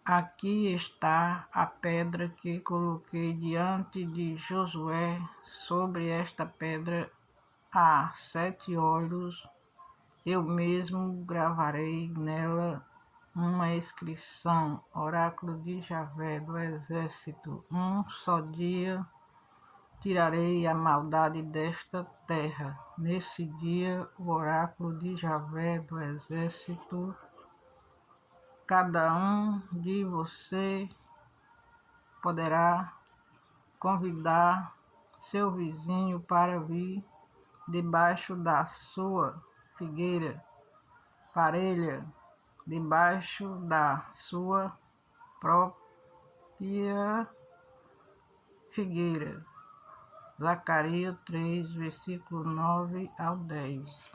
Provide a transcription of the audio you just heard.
Aqui está a pedra que coloquei diante de Josué. Sobre esta pedra há 7 olhos. Eu mesmo gravarei nela uma inscrição: Oráculo de Javé do Exército. Um só dia tirarei a maldade desta terra. Nesse dia, o oráculo de Javé do Exército, cada um de você poderá convidar seu vizinho para vir debaixo da sua figueira parelha, debaixo da sua própria figueira. Zacarias 3, versículo 9 ao 10.